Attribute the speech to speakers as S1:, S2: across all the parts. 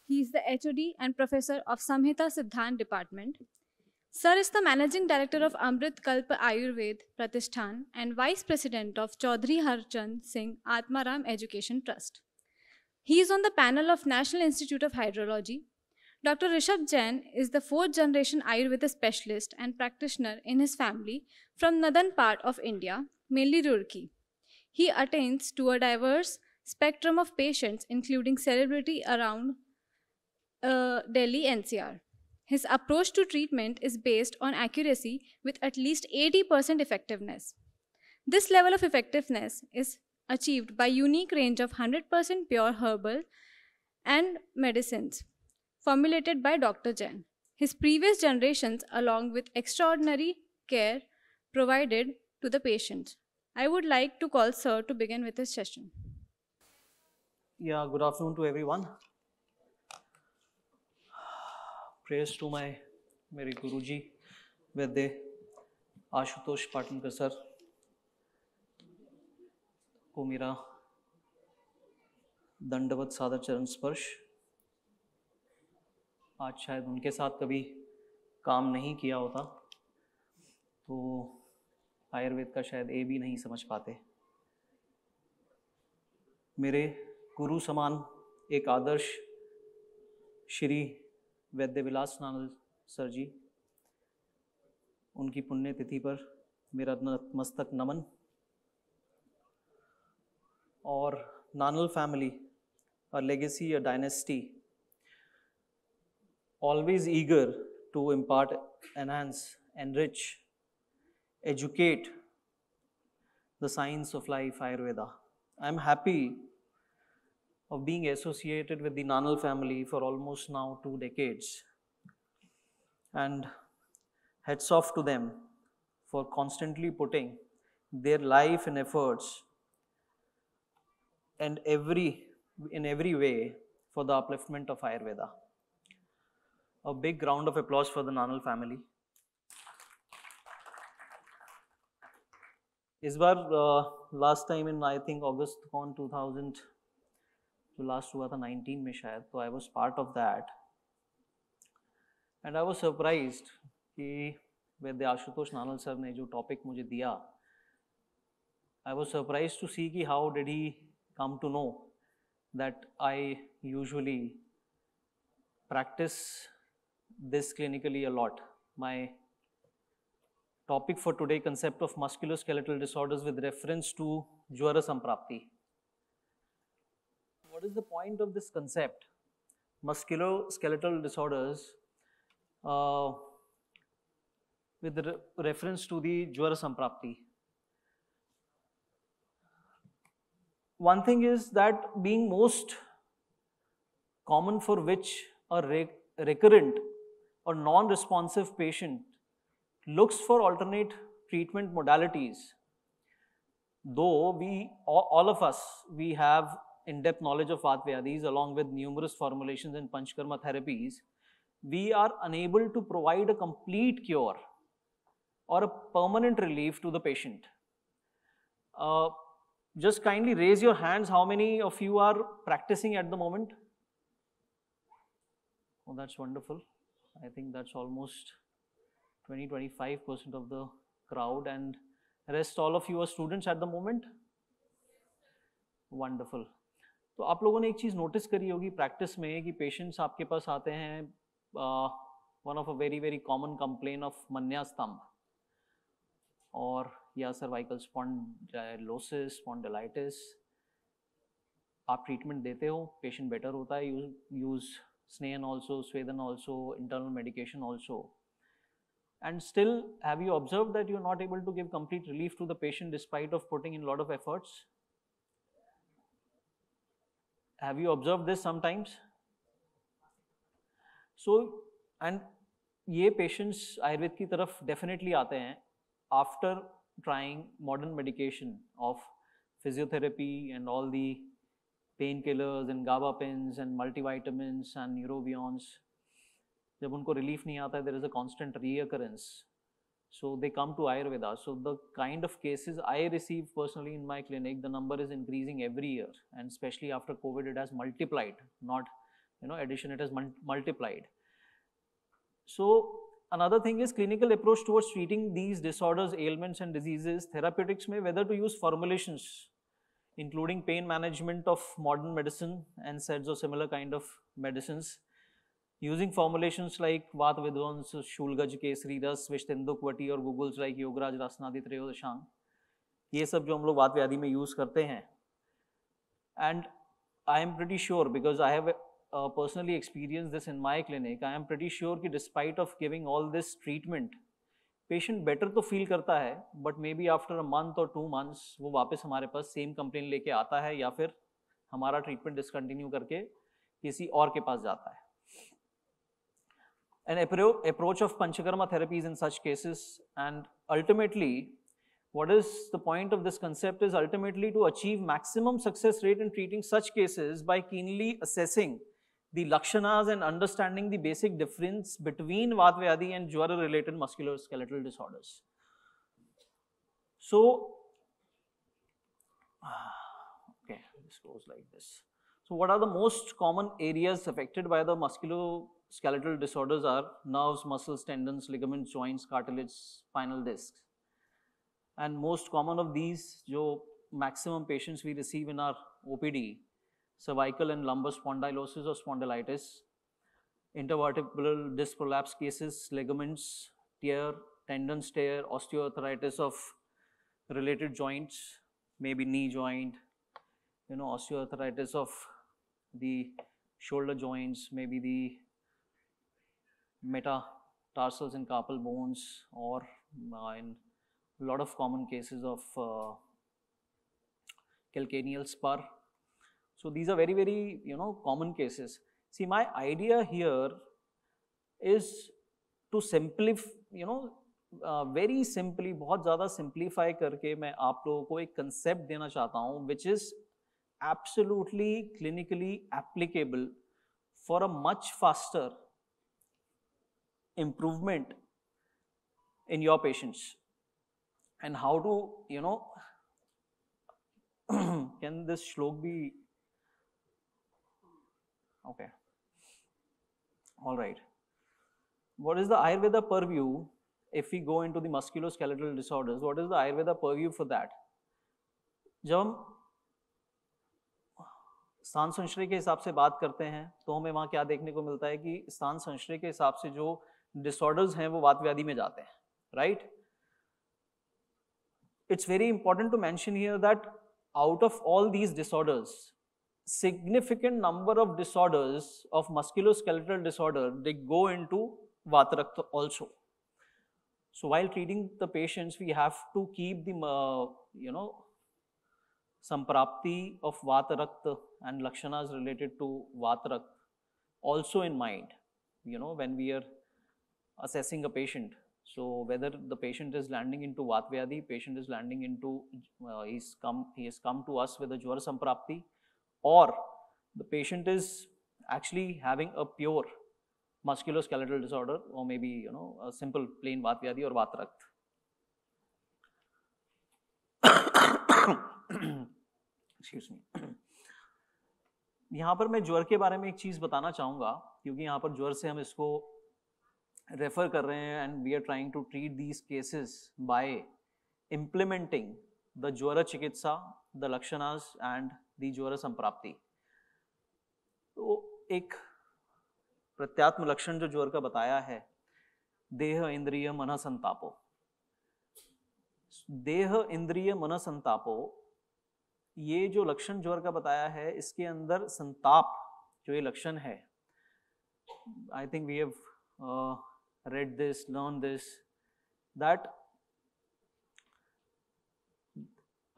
S1: He is the HOD and professor of Samhita Siddhant Department. Sir is the Managing Director of Amrit Kalpa Ayurved Pratishthan and Vice President of Chaudhry Harchand Singh Atmaram Education Trust. He is on the panel of National Institute of Hydrology. Dr. Rishabh Jain is the fourth generation Ayurveda specialist and practitioner in his family from northern part of India, mainly Roorkee. He attains to a diverse spectrum of patients, including celebrity around Delhi NCR. His approach to treatment is based on accuracy with at least 80% effectiveness. This level of effectiveness is achieved by unique range of 100% pure herbal and medicines formulated by Dr. Jain. His previous generations along with extraordinary care provided to the patients. I would like to call Sir to begin with his session.
S2: Yeah, good afternoon to everyone. Prayers to my मेरे गुरुजी वैद्य Ashutosh Patankar sir को मेरा दंडवत सादर चरण स्पर्श। आज शायद उनके साथ कभी काम नहीं किया होता तो आयुर्वेद का शायद ए भी नहीं समझ पाते। मेरे गुरु समान एक आदर्श श्री वैद्य विलास नानल सर जी, उनकी पुण्यतिथि पर मेरा नतमस्तक नमन। और नानल family, a legacy, a dynasty, always eager to impart, enhance, enrich, educate the science of life, Ayurveda. I'm happy of being associated with the Nanal family for almost now 2 decades. And hats off to them for constantly putting their life and efforts and in every way for the upliftment of Ayurveda. A big round of applause for the Nanal family. इस बार last time in I think August कौन 2000 जो last हुआ था 19 में शायद, तो I was part of that and I was surprised कि वैद्य आशुतोष नानल सर ने जो टॉपिक मुझे दिया, I was surprised to see कि how did he come to know that I usually practice this clinically a lot. My topic for today, concept of musculoskeletal disorders with reference to Jwara Samprapti. What is the point of this concept? Musculoskeletal disorders with reference to the Jwara Samprapti. One thing is that being most common for which a recurrent or non-responsive patient looks for alternate treatment modalities. Though we, all of us, we have in-depth knowledge of Vatvyadis along with numerous formulations and Panchkarma therapies, we are unable to provide a complete cure or a permanent relief to the patient. Just kindly raise your hands, how many of you are practicing at the moment? Oh, that's wonderful. I think that's almost 20-25% of the crowd, and rest all of you are students at the moment. Wonderful. तो आप लोगों ने एक चीज़ notice करी होगी practice में कि patients आपके पास आते हैं, one of a very very common complain of Manya स्तंभ और या सर्वाइकल स्पॉन्डिलोसिस, स्पॉन्डिलाइटिस। आप ट्रीटमेंट देते हो, पेशेंट बेटर होता है, use Snehan also, Swedan also, internal medication also. And still, have you observed that you're not able to give complete relief to the patient despite of putting in a lot of efforts? Have you observed this sometimes? So, and ये patients Ayurveda की तरफ definitely आते हैं after trying modern medication of physiotherapy and all the painkillers and gabapins and multivitamins and neurobions. जब उनको relief नहीं आता है, there is a constant reoccurrence. So they come to Ayurveda. So the kind of cases I receive personally in my clinic, the number is increasing every year, and especially after COVID, it has multiplied, not addition, it has multiplied. So another thing is clinical approach towards treating these disorders, ailments and diseases. Therapeutics में whether to use formulations including pain management of modern medicine and NSAIDs or similar kind of medicines, using formulations like Vat Vidvans, Shulgaj, Kesari Ras, Vishtendukvati और Googles like Yogaraj, Rasnadi, Trayodashang, ये सब जो हम लोग वात व्याधि में use करते हैं. And I am pretty sure, because I have personally experienced this in my clinic, I am pretty sure कि despite of giving all this treatment, patient better तो फील करता है, but may be after a month और 2 months वो वापस हमारे पास same complain लेके आता है या फिर हमारा ट्रीटमेंट डिसकंटिन्यू करके किसी और के पास जाता है. An approach of Panchakarma therapies in such cases, and ultimately what is the point of this concept is ultimately to achieve maximum success rate in treating such cases by keenly assessing the lakshanas and understanding the basic difference between Vat Vyadhi and Jwara related musculoskeletal disorders. So, okay, this goes like this. So what are the most common areas affected by the musculoskeletal disorders are nerves, muscles, tendons, ligaments, joints, cartilage, spinal discs. And most common of these, जो maximum patients we receive in our OPD, cervical and lumbar spondylosis or spondylitis, intervertebral disc prolapse cases, ligaments tear, tendons tear, osteoarthritis of related joints, maybe knee joint, osteoarthritis of the shoulder joints, maybe the metatarsals and carpal bones, or in a lot of common cases of calcaneal spur. So these are very, very, common cases. See, my idea here is to simplify, very simply, बहुत ज़्यादा simplify करके मैं आप लोगों को एक concept देना चाहता हूँ, which is absolutely clinically applicable for a much faster improvement in your patients. And how to, can this shlok be? Okay. All right. What is the Ayurveda purview if we go into the musculoskeletal disorders? What is the Ayurveda purview for that? जब हम स्थान संश्रय के हिसाब से बात करते हैं तो हमें वहाँ क्या देखने को मिलता है कि स्थान संश्रय के हिसाब से जो डिसऑर्डर्स हैं वो वात व्याधि में जाते हैं, right? It's very important to mention here that out of all these disorders, significant number of disorders of musculoskeletal disorder, they go into Vata Rakta also. So while treating the patients, we have to keep the, samprapti of Vata Rakta and lakshanas related to Vata Rakta also in mind, when we are assessing a patient. So whether the patient is landing into Vat Vyadhi, patient is landing into, he has come to us with a Jwara Samprapti, or the patient is actually having a pure musculoskeletal disorder, or maybe, a simple plain Vat Vyadhi or Vata Rakta. Excuse me. यहाँ पर मैं ज्वर के बारे में एक चीज़ बताना चाहूँगा, क्योंकि यहाँ पर ज्वर से हम इसको रेफर कर रहे हैं, and we are trying to treat these cases by implementing the ज्वर चिकित्सा, द लक्षणास एंड द ज्वर संप्राप्ति. तो एक प्रत्यात्म लक्षण जो ज्वर का बताया है, देह इंद्रिय मन संतापो. देह इंद्रिय मन संतापो, ये जो लक्षण ज्वर का बताया है, इसके अंदर संताप जो ये लक्षण है, I think we have read this, learned this, that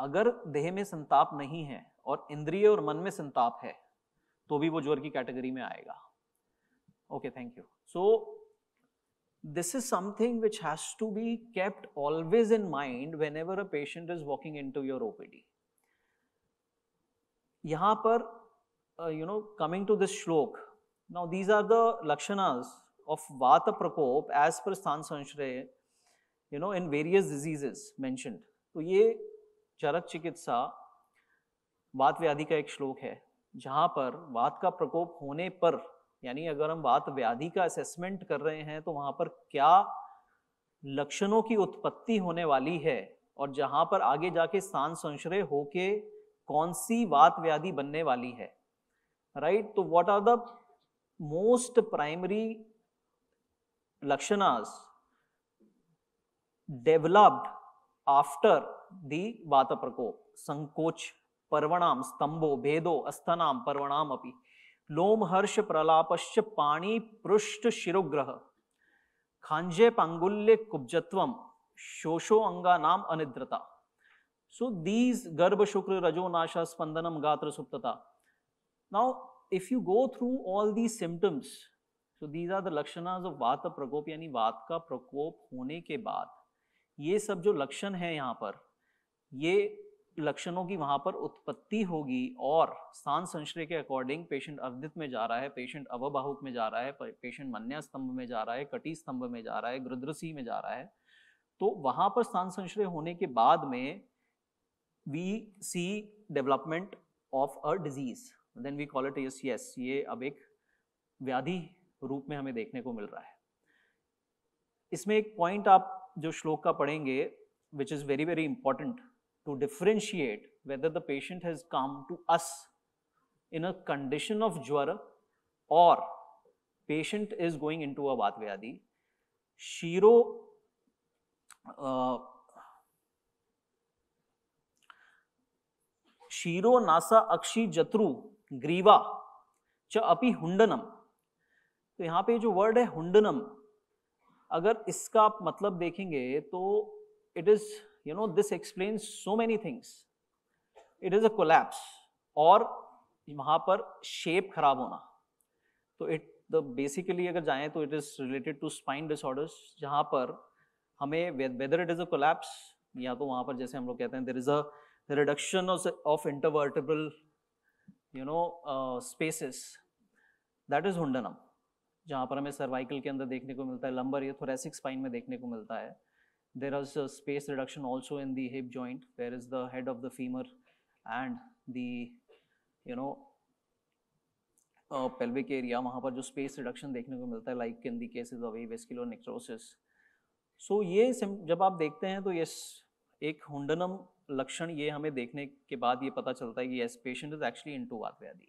S2: अगर देह में संताप नहीं है और इंद्रिय और मन में संताप है तो भी वो ज्वर की कैटेगरी में आएगा. Okay, thank you. So this is something which has to be kept always in mind whenever a patient is walking into your OPD. यहाँ पर coming to this shlok, now these are the lakshanas of Vata Prakop as per Sthan Sanshray, in various diseases mentioned. तो ये चरक चिकित्सा वात व्याधि का एक श्लोक है, जहाँ पर वात का प्रकोप होने पर यानी अगर हम वात व्याधि का असेसमेंट कर रहे हैं तो वहां पर क्या लक्षणों की उत्पत्ति होने वाली है और जहां पर आगे जाके स्थान संश्रय होके कौन सी वात व्याधि बनने वाली है, राइट। तो what are the most primary लक्षणास डेवलप्ड आफ्टर दी वात प्रकोप? संकोच, पर्वणाम, स्तंभो, भेदो, अस्थनाम, पर्वणाम अपि, लोम हर्ष प्रलापश्च, पाणी पृष्ठ शिरोग्रह, खांजे पांगुल्य कुब्जत्वम, शोषो अंगानाम अनिद्रता. So these गर्भ शुक्र रजो नाशा स्पंदनम गात्र सुप्तता. Now if you go through all these symptoms, so these are the लक्षणास of वात प्रकोप, यानी वात का प्रकोप होने के बाद ये सब जो लक्षण है यहाँ पर, ये लक्षणों की वहां पर उत्पत्ति होगी और स्थान संश्रय के अकॉर्डिंग पेशेंट अवदित में जा रहा है, पेशेंट अवबाहुक में जा रहा है, पेशेंट मन्या स्तंभ में जा रहा है, कटी स्तंभ में जा रहा है, गृध्रसी में जा रहा है. तो वहां पर स्थान संश्रय होने के बाद में we see development of a disease, then we call it yes, ये अब एक व्याधि रूप में हमें देखने को मिल रहा है. इसमें एक पॉइंट आप जो श्लोक का पढ़ेंगे, which is very very important to differentiate whether the patient has come to us in a condition of jwara or patient is going into a vat vyadhi. शीरो नासा अक्षी जत्रु ग्रीवा च अपि हुंडनम. तो यहाँ पे जो वर्ड है हुंडनम, अगर इसका आप मतलब देखेंगे तो it is, you know, this explains so many things. It is a collapse और वहां पर शेप खराब होना. तो basically अगर जाएं तो it is related to spine disorders, जहां पर हमें whether it is a collapse या तो वहां पर जैसे हम लोग कहते हैं there is a reduction of intervertebral, you know, spaces, that is hundanam, जहां पर हमें सर्वाइकल के अंदर देखने को मिलता है, लंबर या thoracic spine में देखने को मिलता है. There is a space reduction also in the hip joint, where is the head of the femur and the, you know, pelvic area, वहाँ पर जो space reduction देखने को मिलता है, like in the cases of avascular necrosis. So ये जब आप देखते हैं तो yes, एक हुंडनम लक्षण ये हमें देखने के बाद ये पता चलता है कि yes, patient is actually into वात व्याधि.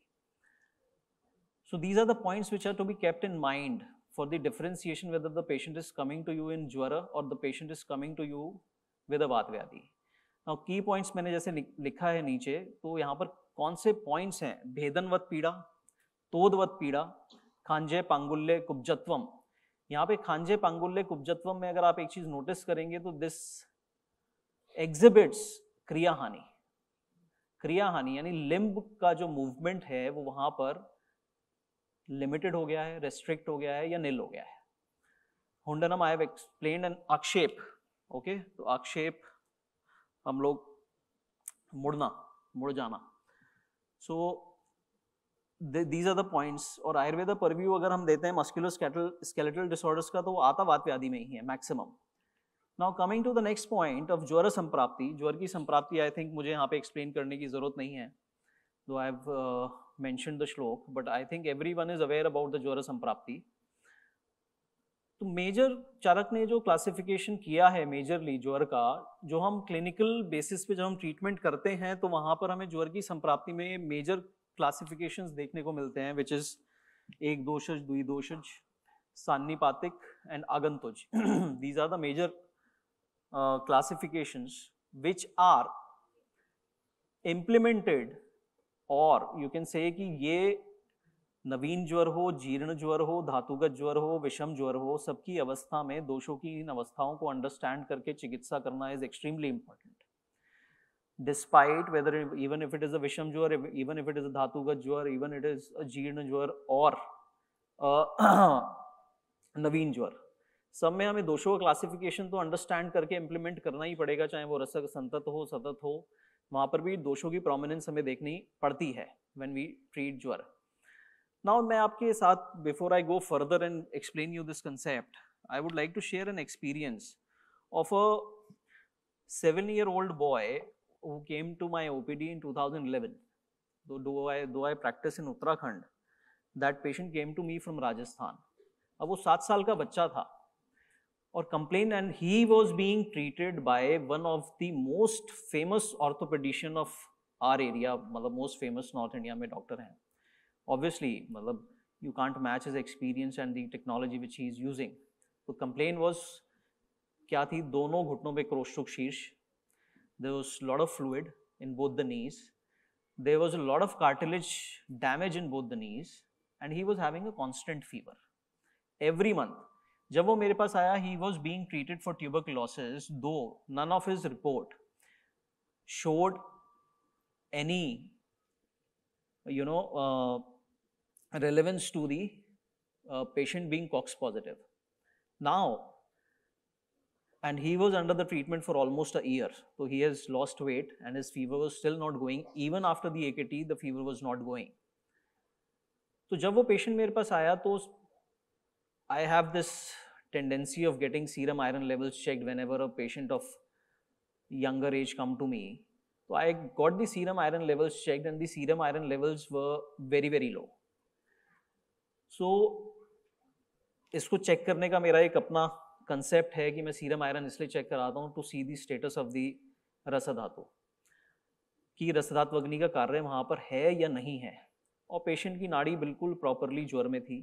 S2: So these are the points which are to be kept in mind for the differentiation whether the patient is coming to you in jwara or the patient is coming to you with a vat vyadhi. Now key points मैंने जैसे लिखा है नीचे, तो यहाँ पर कौन से points हैं? भेदनवत पीड़ा, तोदवत पीड़ा, खांजे पांगुल्य कुब्जत्वम. यहाँ पे खांजे पांगुल्य कुब्जत्वम में अगर आप एक चीज नोटिस करेंगे तो दिस एग्जिबिट्स क्रियाहानि. क्रियाहानि यानी लिम्ब का जो मूवमेंट है वो वहां पर लिमिटेड हो गया है, रेस्ट्रिक्ट हो गया है या निल हो गया है. हुंडनम आई हैव एक्सप्लेन्ड एन आक्षेप. ओके, तो आक्षेप हम लोग मुड़ जाना. So these are the points. और आयुर्वेदा परव्यू अगर हम देते हैं मस्कुलर स्केलेटल डिसऑर्डर्स का, तो वो आता वात व्याधि में ही है maximum. Now coming to the next point of ज्वर संप्राप्ति. ज्वर की संप्राप्ति आई थिंक मुझे यहाँ पे एक्सप्लेन करने की जरूरत नहीं है, though I have mentioned the shlok, but I think everyone is aware about the ज्वर संप्राप्ति. तो मेजर चारक ने जो क्लासिफिकेशन किया है मेजरली ज्वर का, जो हम क्लिनिकल बेसिस पे जब हम ट्रीटमेंट करते हैं तो वहां पर हमें ज्वर की संप्राप्ति में मेजर क्लासिफिकेशंस देखने को मिलते हैं, विच इज एक दोषज, द्विदोषज, सान्निपातिक एंड आगंतुज. These are the major classifications which are implemented, और यू कैन से कि ये नवीन ज्वर हो, जीर्ण ज्वर हो, धातुगत ज्वर हो, विषम ज्वर हो, सबकी अवस्था में दोषों की इन अवस्थाओं को अंडरस्टैंड करके चिकित्सा करना is extremely important. Despite whether even if it is a विषम ज्वर, even if it is a धातुगत ज्वर, इवन इट इज अ जीर्ण ज्वर और नवीन ज्वर, सब में हमें दोषों का क्लासिफिकेशन तो अंडरस्टैंड करके इम्प्लीमेंट करना ही पड़ेगा, चाहे वो रसक संतत हो, सतत हो, वहां पर भी दोषों की प्रोमिनेंस हमें देखनी पड़ती है व्हेन वी ट्रीट ज्वर. नाउ मैं आपके साथ, before I go further and explain you this concept, I would like to share an experience of a 7-year-old boy who came to my OPD in 2011. Though I practice in Uttarakhand, that patient came to me from Rajasthan. अब वो 7 साल का बच्चा था और complain, and he was being treated by one of the most famous orthopedician of our area, मतलब most famous north India में doctor हैं. ऑब्वियसली मतलब you can't match his experience and the technology which he is using. तो complaint was क्या थी, दोनों घुटनों पे क्रोशरुक शीर्ष, there was lot of fluid in both the knees, there was a lot of cartilage damage in both the knees, and he was having a constant fever every month. जब वो मेरे पास आया, he was being treated for tuberculosis, though none of his report showed any relevance to the patient being COX positive. Now, and he was under the treatment for almost a year, so he has lost weight and his fever was still not going. Even after the AKT, the fever was not going. तो जब वो patient मेरे पास आया, तो I have this tendency of getting serum iron levels checked whenever a patient of younger age come to me. So I got the serum iron levels checked and the serum iron levels were very, very low. सो इसको check करने का मेरा एक अपना concept है कि मैं serum iron इसलिए चेक कराता हूँ to see the status of the रसधातु, कि रसधातु अग्नि का कार्य वहाँ पर है या नहीं है. और पेशेंट की नाड़ी बिल्कुल प्रॉपरली ज्वर में थी.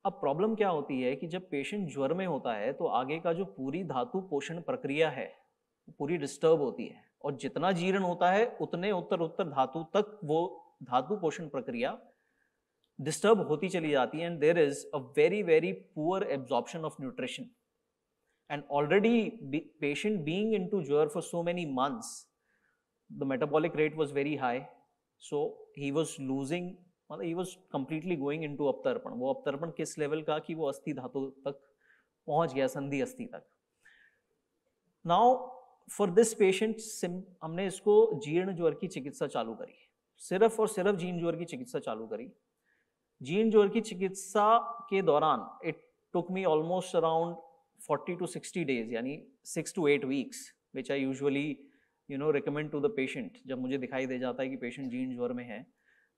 S2: अब प्रॉब्लम क्या होती है कि जब पेशेंट ज्वर में होता है तो आगे का जो पूरी धातु पोषण प्रक्रिया है पूरी डिस्टर्ब होती है, और जितना जीर्ण होता है उतने उत्तर धातु तक वो धातु पोषण प्रक्रिया डिस्टर्ब होती चली जाती है, and there is a very very poor absorption of nutrition. And already patient being into ज्वर for so many months, the metabolic rate was very high, so he was losing, मतलब he was completely going into अपतर्पण. वो अपतर्पण किस level का कि वो अस्थि धातु तक पहुंच गया, संधि अस्थि तक. नाउ फॉर दिस पेशेंट हमने इसको जीर्ण ज्वर की चिकित्सा चालू करी, सिर्फ और सिर्फ जीर्ण ज्वर की चिकित्सा चालू करी. जीर्ण ज्वर की चिकित्सा के दौरान it took me almost around 40 to 60 days, यानी 6 to 8 weeks, which I usually recommend to the patient. जब मुझे दिखाई दे जाता है कि पेशेंट जीर्ण ज्वर में है,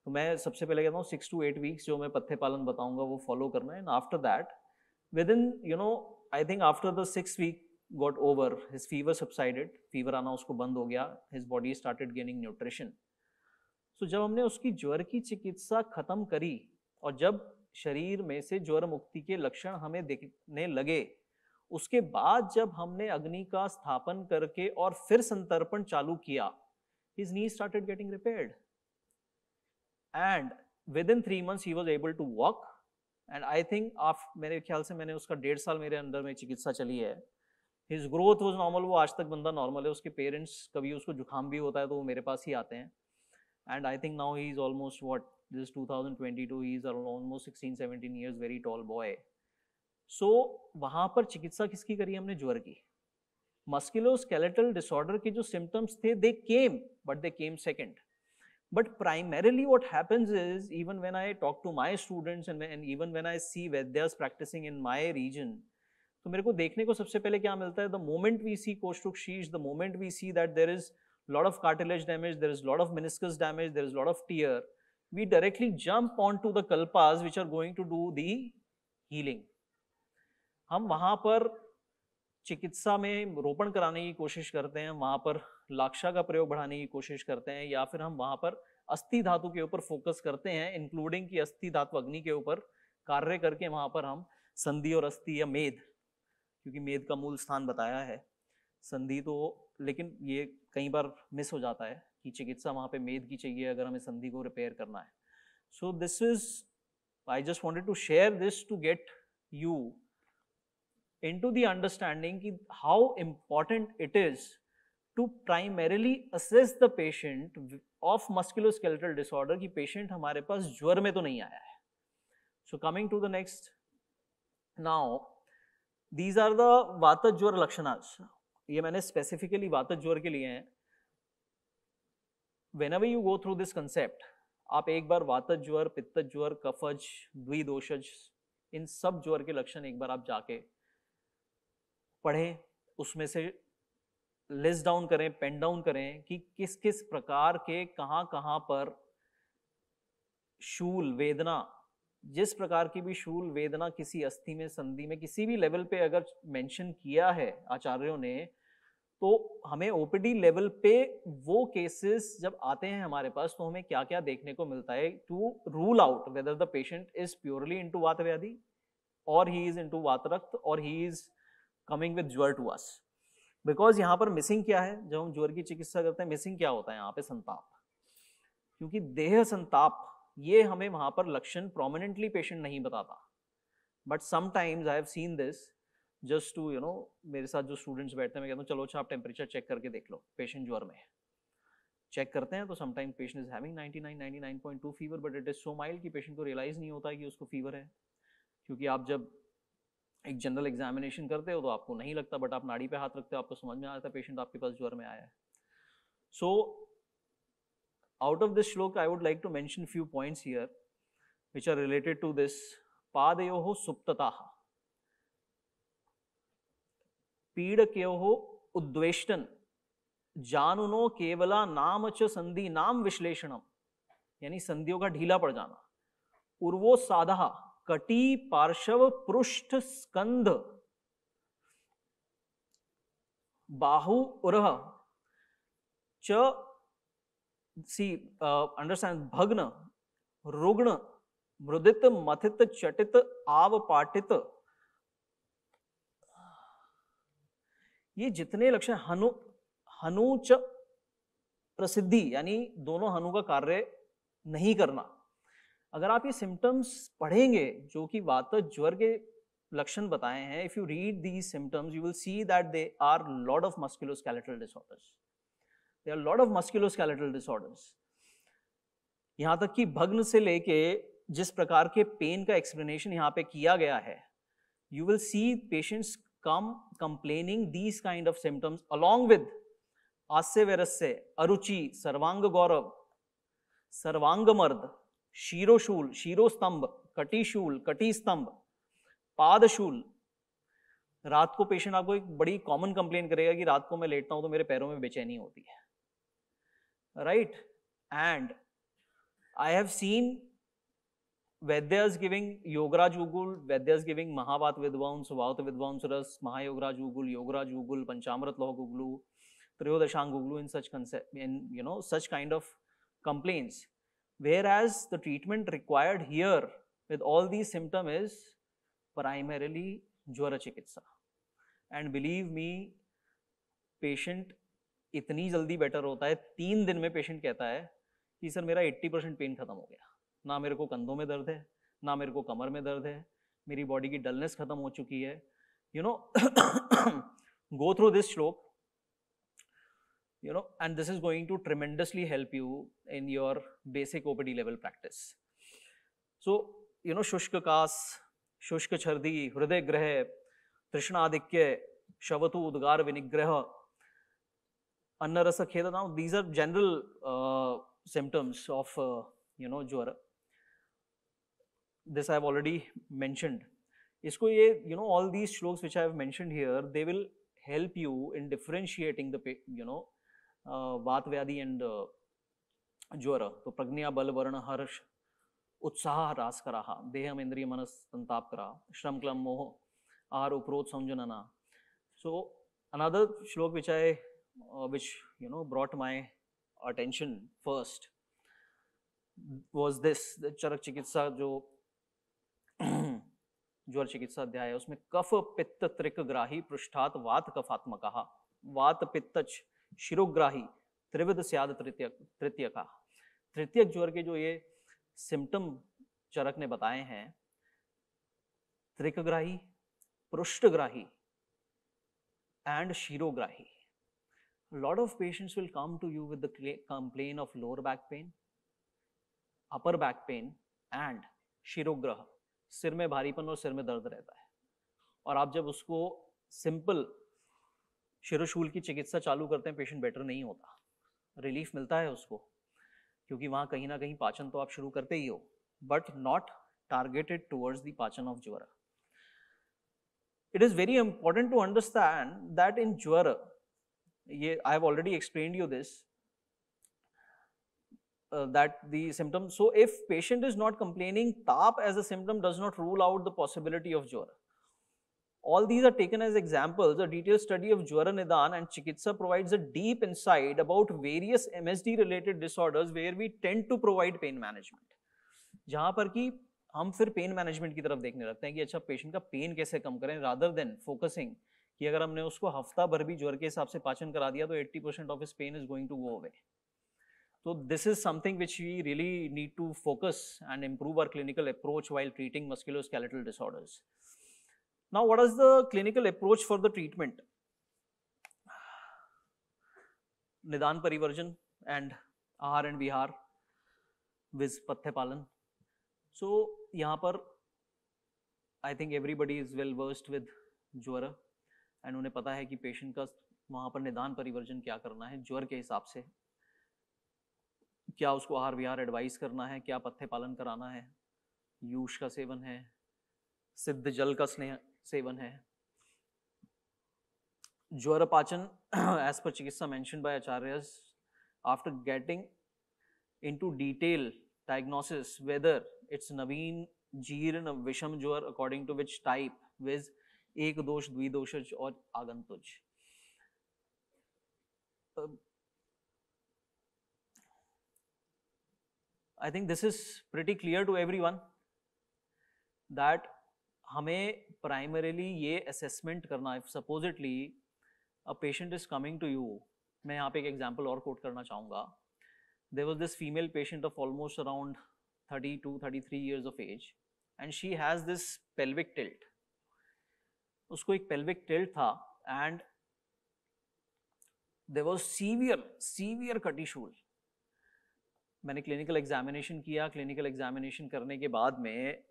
S2: तो मैं सबसे पहले कहता हूँ 6 to 8 weeks जो मैं पथ्य पालन बताऊंगा वो फॉलो करना है. And after that with in I think after the 6 week got over, his fever subsided, fever आना उसको बंद हो गया, his body started gaining nutrition. So जब हमने उसकी ज्वर की चिकित्सा खत्म करी और जब शरीर में से ज्वर मुक्ति के लक्षण हमें दिखने लगे, उसके बाद जब हमने अग्नि का स्थापन करके और फिर संतर्पण चालू किया, his knee started getting repaired and within 3 months he was able to walk. and I think मेरे ख्याल से मैंने उसका 1.5 साल मेरे अंडर में चिकित्सा चली है. His growth was normal, वो आज तक बंदा नॉर्मल है. उसके पेरेंट्स, कभी उसको जुकाम भी होता है तो वो मेरे पास ही आते हैं. And I think now he is almost this is 2022, he is almost 16-17 years, very tall boy. So वहाँ पर चिकित्सा किसकी करी हमने? ज्वर की. Musculoskeletal disorder के जो symptoms थे, they came, but they came second. But primarily what happens is, even when I talk to my students and even when I see Vaidyas practicing in my region, तो मेरे को देखने को सबसे पहले क्या मिलता है? The moment we see कोष्ठक शीर्ष, the moment we see that there is lot of cartilage damage, there is lot of meniscus damage, there is lot of tear, we directly jump onto the kalpas which are going to do the healing. हम वहाँ पर चिकित्सा में रोपण कराने की कोशिश करते हैं, वहाँ पर लाक्षा का प्रयोग बढ़ाने की कोशिश करते हैं, या फिर हम वहाँ पर अस्थि धातु के ऊपर फोकस करते हैं, इंक्लूडिंग की अस्थि धातु अग्नि के ऊपर कार्य करके वहाँ पर हम संधि और अस्थि या मेद, क्योंकि मेद का मूल स्थान बताया है, संधि तो, लेकिन ये कई बार मिस हो जाता है कि चिकित्सा वहाँ पे मेद की चाहिए अगर हमें संधि को रिपेयर करना है. So this is, I just wanted to share this to get you into the understanding ki how important it is to primarily assess the patient of musculoskeletal disorder कि patient हमारे पास ज्वर में तो नहीं आया है. So coming to the next, now these are the वातज ज्वर लक्षणास. ये मैंने specifically वातज ज्वर के लिए हैं. Whenever you go through this concept, आप एक बार वातज ज्वर, पित्तज ज्वर, कफज, द्विदोषज, इन सब ज्वर के लक्षण एक बार आप जाके पढ़ें, उसमें से लिस्ट डाउन करें, पेन डाउन करें कि किस किस प्रकार के कहाँ कहाँ पर शूल वेदना, जिस प्रकार की भी शूल वेदना किसी अस्थि में, संधि में, किसी भी लेवल पे अगर मेंशन किया है आचार्यों ने, तो हमें ओपीडी लेवल पे वो केसेस जब आते हैं हमारे पास, तो हमें क्या क्या देखने को मिलता है to rule out whether the patient is purely into वात व्याधि और ही इज इनटू वात रक्त और ही इज कमिंग विद ज्वर टू अस। बिकॉज यहाँ पर मिसिंग क्या है, जब हम ज्वर की चिकित्सा करते हैं मिसिंग क्या होता है यहाँ पे, संताप। क्योंकि देह संताप ये हमें वहां पर लक्षण प्रोमिनेंटली पेशेंट नहीं बताता, but sometimes I have seen this just to you know, मेरे साथ जो स्टूडेंट्स बैठते हैं मैं कहता हूँ चलो अच्छा आप टेम्परेचर चेक करके देख लो, पेशेंट ज्वर में है, चेक करते हैं तो sometimes patient is having 99-99.2 fever, but it is so mild कि पेशेंट को रियलाइज नहीं होता है कि उसको फीवर है। क्योंकि आप जब एक जनरल एग्जामिनेशन करते हो तो आपको नहीं लगता, बट आप नाड़ी पे हाथ रखते हो आपको समझ में आता है पेशेंट आपके पास ज्वर में आया है। सो out of this shlok I would like to mention few points here which are related to this. पादयोः सुप्तताः, पीडकयोः उद्वेष्टन, जानुनो केवला नाम च संधि नाम विश्लेषणम, यानी संधियों का ढीला पड़ जाना। उर्वो साधा, कटी पार्श्व पृष्ठ स्कंध, बाहु उरह च अंडरस्टैंड, भग्न, रुग्ण, मृदित, मथित, चटित, आवपाटित, ये जितने लक्षण, हनुच प्रसिद्धि यानी दोनों हनु का कार्य नहीं करना। अगर आप ये सिम्टम्स पढ़ेंगे जो कि वात ज्वर के लक्षण बताए हैं, if you read these symptoms you will see that they are lot of musculoskeletal disorders, there are a lot of musculoskeletal disorders। यहां तक कि भग्न से लेके जिस प्रकार के पेन का एक्सप्लेनेशन यहाँ पे किया गया है, you will see patients come complaining these kind of symptoms along with आस्य वैरस्य, अरुचि, सर्वांग गौरव, सर्वांगमर्द, शीरोशूल, शीरोस्तंभ, कटिशूल, कटिस्तंभ, पादशूल। रात को पेशेंट आपको एक बड़ी कॉमन कंप्लेन करेगा कि रात को मैं लेटता हूं तो मेरे पैरों में बेचैनी होती है, right? And I have seen Vaidyas giving Yogaraj Ugul, Vaidyas giving Mahavat Vidvans, Vaut Vidvans Ras, Mahayogaraj Ugul, Yogaraj Ugul, Panchamrat Log Uglu, Triyodashang Uglu, in such concept, in you know such kind of complaints. Whereas the treatment required here with all these symptoms is primarily Jwara Chikitsa. And believe me, patient इतनी जल्दी better होता है, 3 दिन में patient कहता है कि sir मेरा 80% पेन खत्म हो गया, ना मेरे को कंधों में दर्द है, ना मेरे को कमर में दर्द है, मेरी बॉडी की डलनेस खत्म हो चुकी है। You know go through this श्लोक, you know, and this is going to tremendously help you in your basic OPD level practice. So you know, शुष्क कास, शुष्क छर्दी, हृदय ग्रह, तृष्णाधिक्य, शवतु उद्गार विनिग्रह, अन्न रस खेद। Now these are general symptoms of you know ज्वर। This I have already mentioned. इसको ये you know all these shloks which I have mentioned here, they will help you in differentiating the you know वात व्याधि and ज्वर। तो प्रज्ञा बल वर्ण हर्ष उत्साह रास कराहा, देहम इंद्रिय मनस संताप करा, श्रम क्लम मोह आहार उपरोध संजनना। So another shlok which I which you know brought my attention first was this, the चरक चिकित्सा जो ज्वर चिकित्सा अध्याय है, उसमें कफ पित्त त्रिक ग्राही पृष्ठात वात कफात्मकः, वात पित्तच शिरोग्राही त्रिविध स्याद तृतीयका। तृतीयक ज्वर के जो ये सिम्टम चरक ने बताए हैं, त्रिकग्राही, पृष्ठग्राही and शिरोग्राही। lot of patients will come to you with the complaint of lower back pain, upper back pain and शिरोग्रह, सिर में भारीपन और सिर में दर्द रहता है। और आप जब उसको सिंपल शिरोशूल की चिकित्सा चालू करते हैं, पेशेंट बेटर नहीं होता, रिलीफ मिलता है उसको, क्योंकि वहां कहीं ना कहीं पाचन तो आप शुरू करते ही हो, but not targeted towards the पाचन ऑफ ज्वर। It is very important to understand that in ज्वर, I have already explained you this, that the symptom. So if patient is not complaining, TAP as a symptom does not rule out the possibility of Jwara. All these are taken as examples. A detailed study of Jwara Nidan and Chikitsa provides a deep insight about various MSD related disorders where we tend to provide pain management. जहां पर कि हम फिर pain management की तरफ देखने लगते हैं कि अच्छा पेशेंट का पेन कैसे कम करें, रादर देन फोकसिंग कि अगर हमने उसको हफ्ता भर भी ज्वर के हिसाब से पाचन करा दिया तो 80% of his pain is going to go away. So this is something which we really need to focus and improve our clinical approach while treating musculoskeletal disorders. Now, what is the clinical approach for the treatment? Nidan Parivarjan and Ahar and Vihar with Patthya Palan. So यहाँ पर I think everybody is well versed with ज्वर and उन्हें पता है कि patient का वहाँ पर निदान परिवर्जन क्या करना है ज्वर के हिसाब से, क्या उसको आहार विहार एडवाइस करना है, क्या पथ्य पालन कराना है, यूष का सेवन है, सिद्ध जल का स्नेह सेवन है. ज्वर पाचन as per चिकित्सा mentioned by acharyas, after getting into detail diagnosis whether it's naveen जीर्ण विषम ज्वर according to which type with एक दोष द्विदोषज और आगंतुज. I think this is pretty clear to everyone that हमें primarily ये assessment करना है. Supposedly a patient is coming to you. मैं यहाँ पे एक example और quote करना चाहूँगा. There was this female patient of almost around 32-33 years of age and she has this pelvic tilt. उसको एक pelvic tilt था and there was severe cutty-stool. मैंने क्लिनिकल एग्जामिनेशन किया. क्लिनिकल एग्जामिनेशन करने के बाद में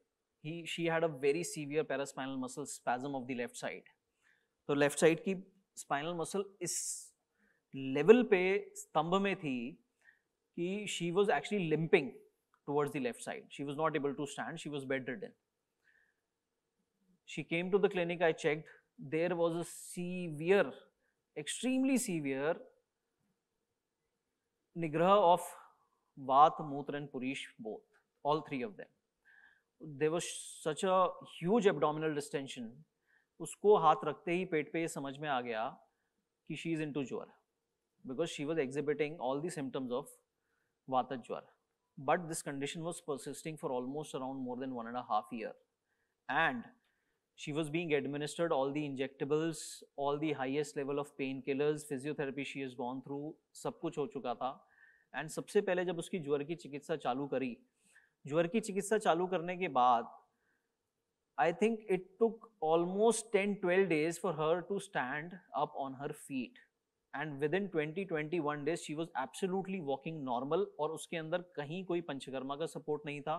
S2: she had a very severe paraspinal muscle spasm of the left side. तो लेफ्ट साइड की स्पाइनल मसल इस लेवल पे स्तंभ में थी कि she was actually limping towards the left side. She was not able to stand. She was bedridden. She came to the clinic. I checked. There was a severe, extremely severe निग्रह of Vat, Mutra and Purish both, all three of them. There was such a huge abdominal distension. उसको हाथ रखते ही पेट पे ये समझ में आ गया कि she is into ज्वर because she was exhibiting all the symptoms of Vata ज्वर. But this condition was persisting for almost around more than 1.5 years. And she was being administered all the injectables, all the highest level of painkillers, physiotherapy she has gone through, सब कुछ हो चुका था. And सबसे पहले जब उसकी ज्वर की चिकित्सा चालू करी, ज्वर की चिकित्सा चालू करने के बाद I think it took almost 10-12 days for her to stand up on her feet and within 20-21 days she was absolutely walking normal. और उसके अंदर कहीं कोई पंचकर्मा का सपोर्ट नहीं था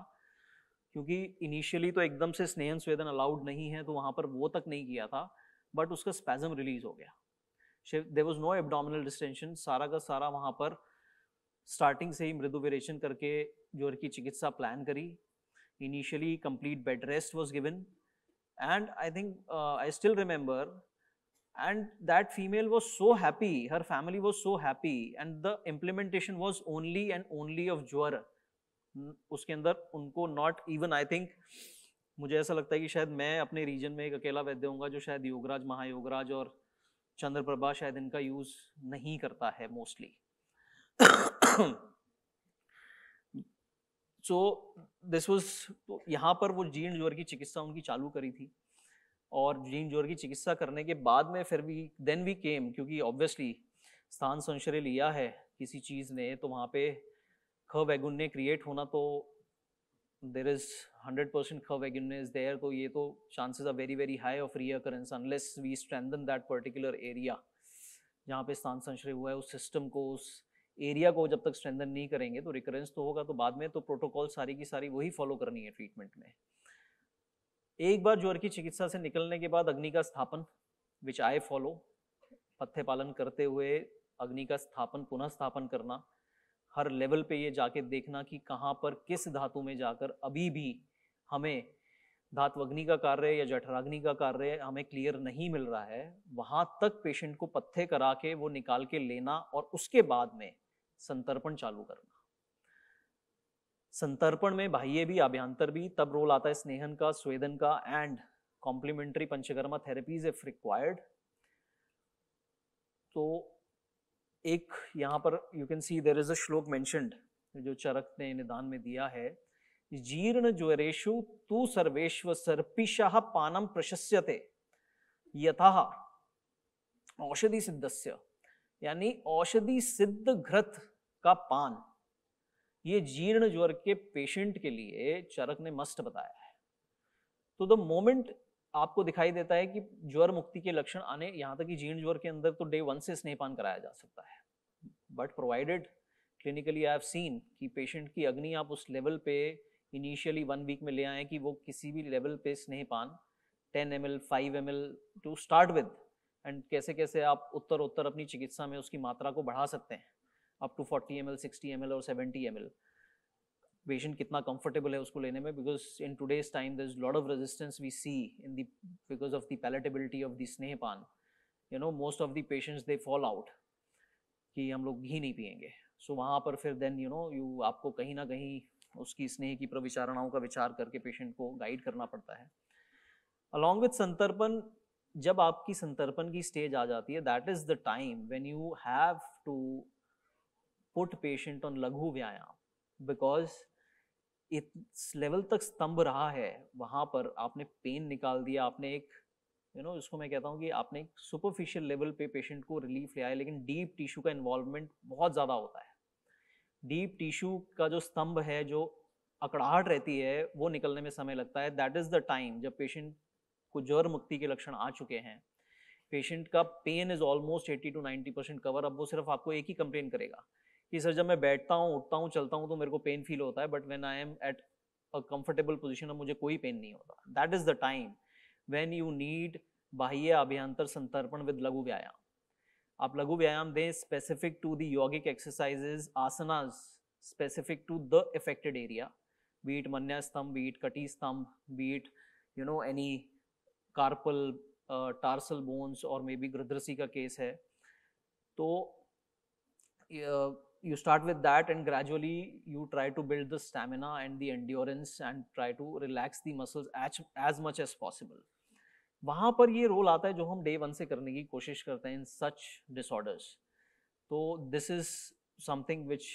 S2: क्योंकि इनिशियली तो एकदम से स्नेहन स्वेदन अलाउड नहीं है तो वहां पर वो तक नहीं किया था. बट उसका स्पैज्म रिलीज हो गया. There was no abdominal distension. सारा का सारा वहां पर स्टार्टिंग से ही मृदु विरेचन करके ज्वर की चिकित्सा प्लान करी. Initially complete bed rest was given and I think I still remember and that female was so happy, her family was so happy and the implementation was only and only of ज्वर. उसके अंदर उनको not even, I think मुझे ऐसा लगता है कि शायद मैं अपने रीजन में एक अकेला वैद्य होऊंगा जो शायद योगराज, महायोगराज और चंद्रप्रभा शायद इनका यूज नहीं करता है मोस्टली. So this was, तो यहाँ पर वो जीर्ण ज्वर की चिकित्सा उनकी चालू करी थी और जीर्ण ज्वर की चिकित्सा करने के बाद में फिर भी देन वी केम, क्योंकि ऑब्वियसली स्थान संश्रय लिया है किसी चीज ने तो वहाँ पे ख वैगुण्य क्रिएट होना, तो देयर इज 100% ख वैगुण्य इज देयर. तो ये तो chances are very very high of reoccurrence unless we strengthen that particular area जहाँ पे स्थान संश्रय हुआ है. उस सिस्टम को, उस एरिया को जब तक स्ट्रेंथन नहीं करेंगे तो रिकरेंस तो होगा. तो बाद में तो प्रोटोकॉल सारी की सारी वही फॉलो करनी है ट्रीटमेंट में. एक बार ज्वर की चिकित्सा से निकलने के बाद अग्नि का स्थापन, विच आई फॉलो, पथ्य पालन करते हुए अग्नि का स्थापन, पुनः स्थापन करना, हर लेवल पे ये जाके देखना कि कहाँ पर किस धातु में जाकर अभी भी हमें धात्वग्नि का कार्य या जठराग्नि का कार्य हमें क्लियर नहीं मिल रहा है, वहां तक पेशेंट को पथ्य करा के वो निकाल के लेना और उसके बाद में संतर्पण चालू करना. संतर्पण में बाह्य भी आभ्यंतर भी तब रोल आता है स्नेहन का, स्वेदन का and complementary panchakarma therapies if required. तो एक यहाँ पर you can see there is a shloka mentioned जो चरक ने निदान में दिया है, जीर्ण ज्वरेषु तु सर्वेश्व सर्पिशः पानम प्रशस्यते यथा औषधि सिद्धस्य, यानी औषधि सिद्ध घृत का पान ये जीर्ण ज्वर के पेशेंट के लिए चरक ने मस्ट बताया है। तो द मोमेंट आपको दिखाई देता है कि ज्वर मुक्ति के लक्षण आने, यहाँ तक कि जीर्ण ज्वर के अंदर तो डे 1 से स्नेहपान कराया जा सकता है, but provided clinically I have scene कि पेशेंट की अग्नि आप उस लेवल पे इनिशियली 1 वीक में ले आए कि वो किसी भी लेवल पे स्नेहपान 10 ml 5 ml to start with, and कैसे कैसे आप उत्तर उत्तर अपनी चिकित्सा में उसकी मात्रा को बढ़ा सकते हैं अप टू 40 ml 60 ml और 70 ml। पेशेंट कितना कंफर्टेबल है उसको लेने में, because in today's time there is lot of resistance we see in the because of the palatability of the स्नेहपान। You know most of the patients they fall out कि हम लोग घी नहीं पिएंगे। सो वहाँ पर फिर देन यू नो यू आपको कहीं ना कहीं उसकी स्नेह की प्रविचारणाओं का विचार करके पेशेंट को गाइड करना पड़ता है। अलॉन्ग विथ संतर्पण, जब आपकी संतर्पण की स्टेज आ जाती है, that is the time when you have to put patient on लघु व्यायाम, बिकॉज इस लेवल तक स्तंभ रहा है, वहां पर आपने पेन निकाल दिया, आपने एक यू नो इसको मैं कहता हूँ कि आपने एक सुपरफिशियल लेवल पे पेशेंट को रिलीफ ले आया, लेकिन डीप टिश्यू का इन्वॉल्वमेंट बहुत ज़्यादा होता है। डीप टिश्यू का जो स्तंभ है, जो अकड़ाहट रहती है, वो निकलने में समय लगता है। दैट इज द टाइम जब पेशेंट को ज्वर मुक्ति के लक्षण आ चुके हैं, पेशेंट का pain is almost 80 to 90% cover. अब वो सिर्फ आपको एक ही कंप्लेन करेगा कि सर जब मैं बैठता हूँ, उठता हूँ, चलता हूँ तो मेरे को पेन फील होता है, but when I am at a comfortable position अब मुझे कोई पेन नहीं होता। That is the time when you need बाह्य अभ्यंतर संतर्पण विद लघु व्यायाम। आप लघु व्यायाम दें specific to the yogic exercises, asanas specific to the affected area, be it मन्या स्तंभ, बीट कटी स्तंभ, be it you know any carpal tarsal bones और मे बी गृध्रसी का केस है। तो you start with that and gradually you try to build the stamina and the endurance and try to relax the muscles as much as possible। वहाँ पर ये role आता है जो हम डे 1 से करने की कोशिश करते हैं इन सच डिसऑर्डर्स। तो this is something which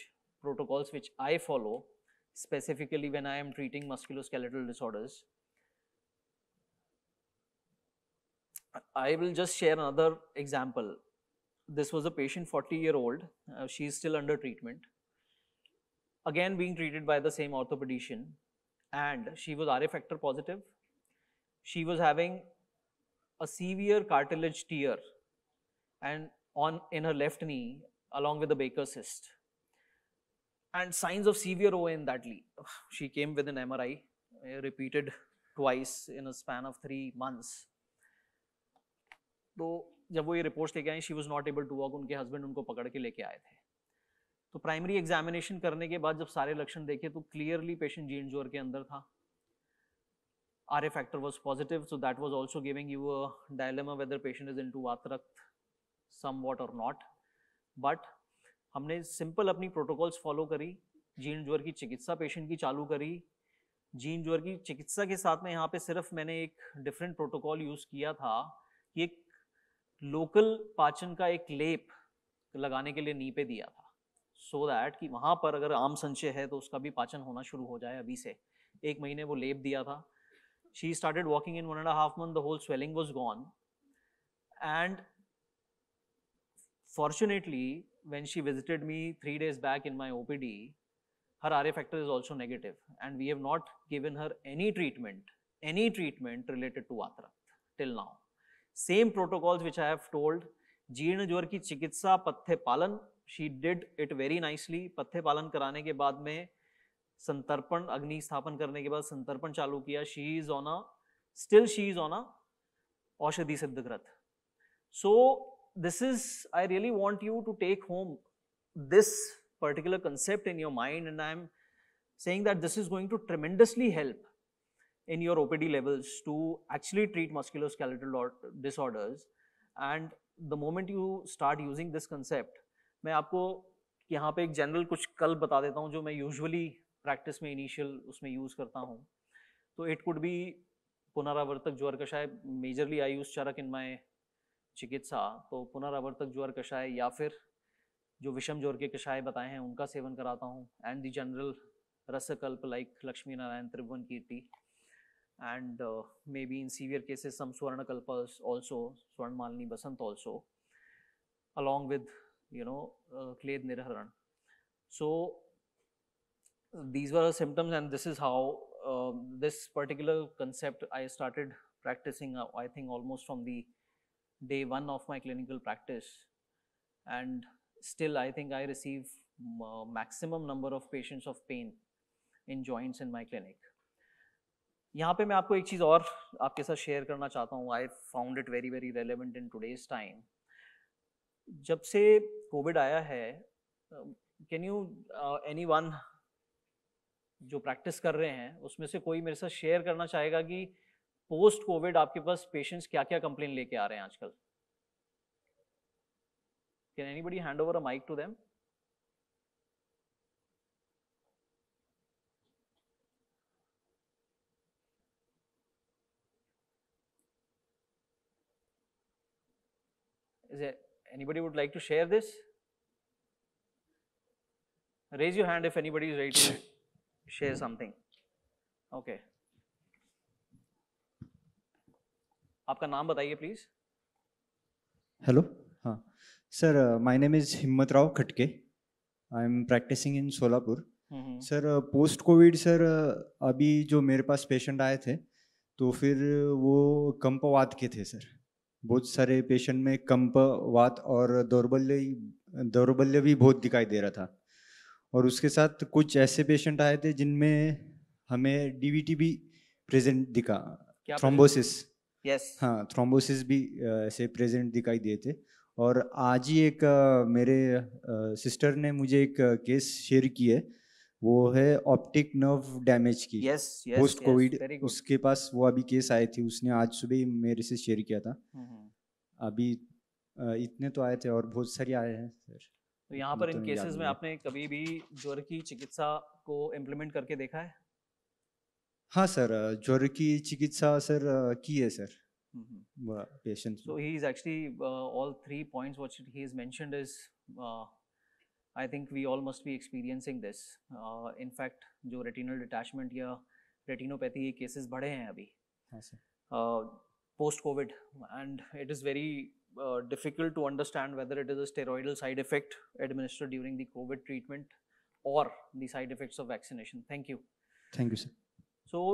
S2: protocols which I follow specifically when I am treating musculoskeletal disorders। I will just share another example। This was a patient 40-year-old, she is still under treatment, again being treated by the same orthopedician, and she was RA factor positive, she was having a severe cartilage tear and in her left knee along with a Baker cyst and signs of severe OA in that knee। She came with an MRI, repeated twice in a span of 3 months। तो जब वो ये reports लेके आई, she was not able to walk, उनके husband उनको पकड़ के लेके आए थे। तो प्राइमरी एग्जामिनेशन करने के बाद जब सारे लक्षण देखे तो क्लियरली पेशेंट जीर्ण ज्वर के अंदर था। RA factor was positive, so that was also giving you a dilemma whether patient is into वातरक्त somewhat or not। But हमने सिंपल अपनी प्रोटोकॉल्स फॉलो करी, जीर्ण ज्वर की चिकित्सा पेशेंट की चालू करी। जीर्ण ज्वर की चिकित्सा के साथ में यहाँ पे सिर्फ मैंने एक डिफरेंट प्रोटोकॉल यूज किया था कि एक लोकल पाचन का एक लेप लगाने के लिए नी पे दिया था, सो दैट कि वहां पर अगर आम संशय है तो उसका भी पाचन होना शुरू हो जाए। अभी से 1 महीने वो लेप दिया था। She started walking in 1.5 months, the whole swelling was gone, and fortunately when she visited me 3 days back in my OPD, her RA factor is also negative and we have not given her any treatment related to वातरक्त till now। Same protocols which I have told। जीर्ण ज्वर की चिकित्सा पथ्य पालन, she did it very nicely। पथ्य पालन कराने के बाद में संतर्पण, अग्नि स्थापन करने के बाद संतर्पण चालू किया। she is on a औषधि सिद्ध घृत। So this is, I really want you to take home this particular concept in your mind, and I am saying that this is going to tremendously help in your OPD levels to actually treat musculoskeletal disorders। And the moment you start using this concept, मैं आपको यहाँ पे एक general कुछ कल बता देता हूँ जो मैं यूजुअली प्रैक्टिस में इनिशियल उसमें यूज़ करता हूँ, तो इट कुड बी पुनरावर्तक ज्वर कषाय, majorly I use Charak in my चिकित्सा, तो पुनरावर्तक ज्वर कषाय या फिर जो विषम ज्वर के कषाय बताए हैं उनका सेवन कराता हूँ, एंड द जनरल रसकल्प like Lakshmi Narayan Tribhuvan Kirti, and maybe in severe cases some Swarnakalpas also, Swarnmalini Basant also, along with Kled Nirharan. So these were the symptoms, and this is how this particular concept I started practicing, I think almost from the day one of my clinical practice, and still I think I receive maximum number of patients of pain in joints in my clinic. यहाँ पे मैं आपको एक चीज़ और आपके साथ share करना चाहता हूँ. I found it very very relevant in today's time. जब से कोविड आया है, कैन यू एनीवन जो प्रैक्टिस कर रहे हैं उसमें से कोई मेरे साथ शेयर करना चाहेगा कि पोस्ट कोविड आपके पास पेशेंट्स क्या क्या कंप्लेन लेके आ रहे हैं आजकल? Can anybody hand over a mic to them? Is there anybody would like to share this? Raise your hand if anybody is ready to share something. Okay. आपका नाम बताइए प्लीज.
S3: हेलो, हाँ sir, my name is Himmat Rao Khatke. I am practicing in Solapur. Sir post COVID sir, अभी जो मेरे पास patient आए थे तो फिर वो कंपवात के थे सर. बहुत सारे पेशेंट में कंपवात और दौर्बल्य भी बहुत दिखाई दे रहा था. और उसके साथ कुछ ऐसे पेशेंट आए थे जिनमें हमें डीवीटी भी प्रेजेंट दिखा, थ्रोम्बोसिस.
S2: यस,
S3: हाँ, थ्रोम्बोसिस भी ऐसे प्रेजेंट दिखाई दिए थे. और आज ही एक मेरे सिस्टर ने मुझे एक केस शेयर की है, वो है ऑप्टिक नर्व डैमेज की. पोस्ट कोविड उसके पास वो अभी केस आई थी, उसने आज सुबह ही मेरे से शेयर किया था. अभी इतने तो आए थे और बहुत सारे आए हैं सर.
S2: तो यहाँ पर इन केसेस में आपने कभी भी ज्वर की चिकित्सा को इम्प्लीमेंट करके देखा है?
S3: हाँ सर, ज्वर की चिकित्सा सर की है sir. patients.
S2: So he is actually all 3 points what he has mentioned is I think we all must be experiencing this. In fact, जो retinal detachment या retinopathy के cases बढ़े हैं अभी post COVID, and it is very difficult to understand whether it is a steroidal side effect administered during the COVID treatment or the side effects of vaccination. Thank you.
S3: Thank you, sir.
S2: So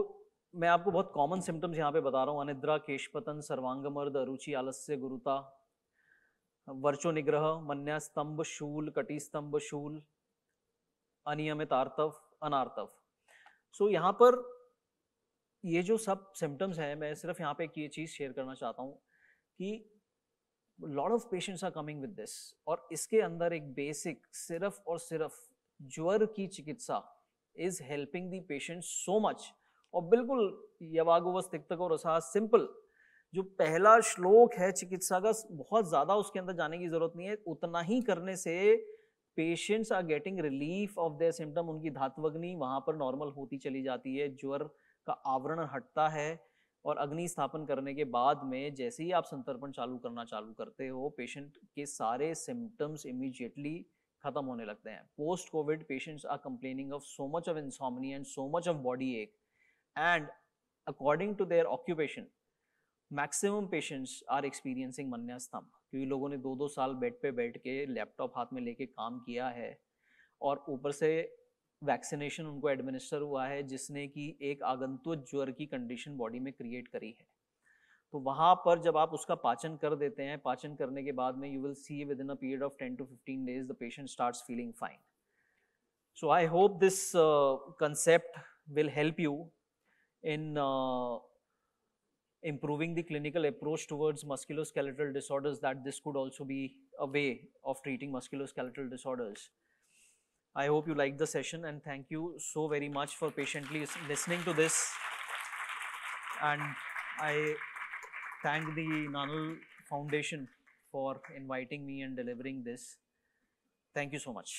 S2: मैं आपको बहुत common symptoms यहाँ पे बता रहा हूँ. अनिद्रा, केशपतन, सर्वांगमर्द, अरुचि, आलस्य, गुरुता, वर्चो निग्रह, मन्यास्तंभ, शूल, कटिस्तंभ, शूल, अनियमित आर्तव, अनार्तव. सो यहाँ पर ये जो सब सिम्टम्स हैं, मैं सिर्फ यहाँ पे एक ये चीज़ शेयर करना चाहता हूँ कि lot of patients are coming with this, और इसके अंदर एक बेसिक सिर्फ और सिर्फ ज्वर की चिकित्सा is helping the patient so much. और बिल्कुल यवागुवस तिक्तको रसा, सिंपल जो पहला श्लोक है चिकित्सा का, बहुत ज्यादा उसके अंदर जाने की जरूरत नहीं है. उतना ही करने से patients are getting relief of their symptom. उनकी धात्वग्नि वहां पर नॉर्मल होती चली जाती है, ज्वर का आवरण हटता है, और अग्नि स्थापन करने के बाद में जैसे ही आप संतर्पण चालू करते हो, पेशेंट के सारे सिम्टम्स इमीडिएटली खत्म होने लगते हैं. Post COVID patients are complaining of so much of insomnia and so much of body ache, and according to their occupation maximum patients are experiencing मन्यास्तंभ, क्योंकि लोगों ने 2-2 साल बेड पे बैठ के लैपटॉप हाथ में लेके काम किया है, और ऊपर से वैक्सीनेशन उनको एडमिनिस्टर हुआ है जिसने कि एक आगंतुक ज्वर की कंडीशन बॉडी में क्रिएट करी है. तो वहां पर जब आप उसका पाचन कर देते हैं, पाचन करने के बाद में you will C with in a period of 10 to 15 days the patient starts feeling fine. So I hope this concept will help you in improving the clinical approach towards musculoskeletal disorders, that this could also be a way of treating musculoskeletal disorders. I hope you liked the session, and thank you so very much for patiently listening to this, and I thank the Nanal Foundation for inviting me and delivering this. Thank you so much.